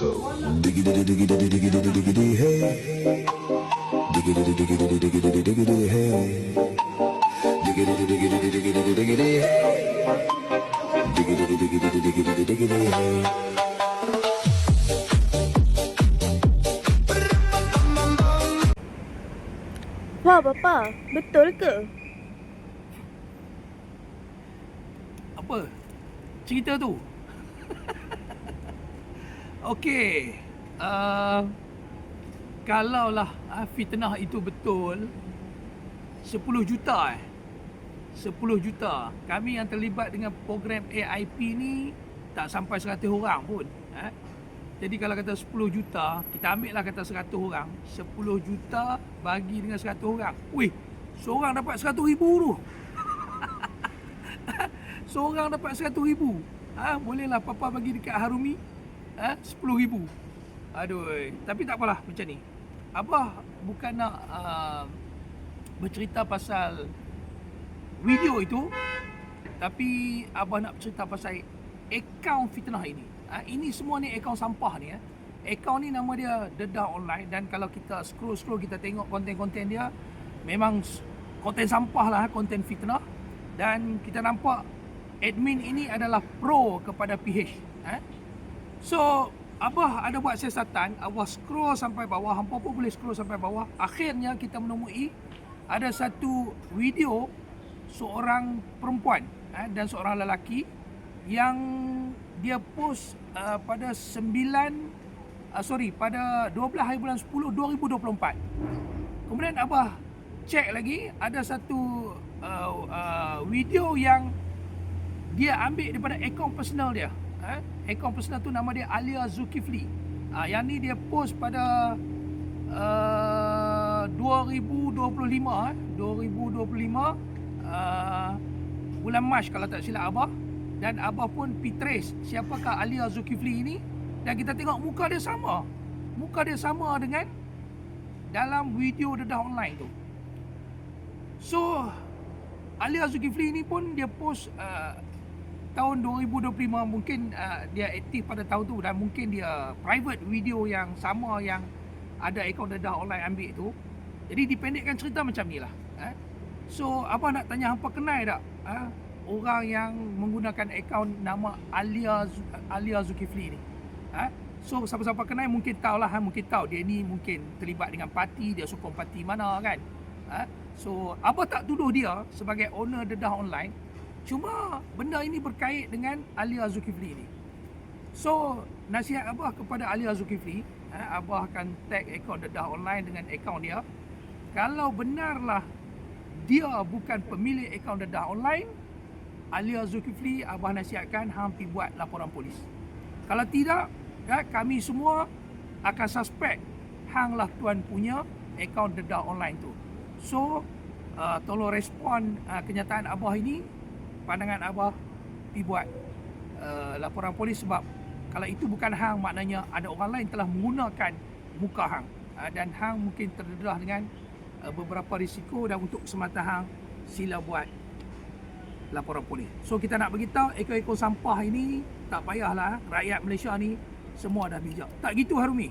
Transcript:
So diggity diggity diggity diggity hey, diggity diggity diggity diggity hey, diggity diggity diggity diggity hey, diggity diggity diggity diggity hey. Wah, Bapa, betul ke? Apa cerita tu? Okey, kalaulah fitnah itu betul, 10 juta 10 juta. Kami yang terlibat dengan program AIP ni tak sampai 100 orang pun. Jadi kalau kata 10 juta, kita ambil lah kata 100 orang. 10 juta bagi dengan 100 orang. Wih, seorang dapat 100,000 tu. Seorang dapat 100,000. Bolehlah Papa bagi dekat Harumi 10,000. Aduh, tapi tak apalah macam ni. Abah bukan nak bercerita pasal video itu, tapi Abah nak bercerita pasal akaun fitnah ini. Ini semua ni akaun sampah ni. Akaun ni nama dia Dedah Online, dan kalau kita scroll kita tengok konten-konten dia, memang konten sampah lah, konten fitnah. Dan kita nampak admin ini adalah pro kepada PH. So Abah ada buat siasatan, Abah scroll sampai bawah, hampa pun boleh scroll sampai bawah. Akhirnya kita menemui ada satu video seorang perempuan dan seorang lelaki yang dia post pada 12 hari bulan 10 2024. Kemudian Abah cek lagi, ada satu video yang dia ambil daripada akaun personal dia. Akaun personal tu nama dia Alia Zulkifli. Yang ni dia post pada 2025 bulan Mac kalau tak silap Abah. Dan Abah pun trace siapakah Alia Zulkifli ini, dan kita tengok muka dia sama. Muka dia sama dengan dalam video Dedah Online tu. So Alia Zulkifli ini pun dia post tahun 2025, mungkin dia aktif pada tahun tu, dan mungkin dia private video yang sama yang ada akaun Dedah Online ambil tu. Jadi dipendekkan cerita macam ni lah. So Abah nak tanya, hampa kenal tak orang yang menggunakan akaun nama Alia Zulkifli ni? So siapa-siapa kenal mungkin tahulah, mungkin tahu dia ni mungkin terlibat dengan parti, dia sokong parti mana kan. So Abah tak tuduh dia sebagai owner Dedah Online, cuma benda ini berkait dengan Alia Zulkifli ni. So nasihat Abah kepada Alia Zulkifli, Abah akan tag akaun Dedah Online dengan akaun dia. Kalau benarlah dia bukan pemilik akaun Dedah Online, Alia Zulkifli, Abah nasihatkan hang pergi buat laporan polis. Kalau tidak, kami semua akan suspek hang lah tuan punya akaun Dedah Online tu. So tolong respon kenyataan Abah ini, pandangan Abah pergi buat laporan polis, sebab kalau itu bukan hang, maknanya ada orang lain telah menggunakan muka hang, dan hang mungkin terdedah dengan beberapa risiko, dan untuk semata hang sila buat laporan polis. So kita nak beritahu ekor-ekor sampah ini tak payahlah, rakyat Malaysia ni semua dah bijak. Tak gitu Harumi?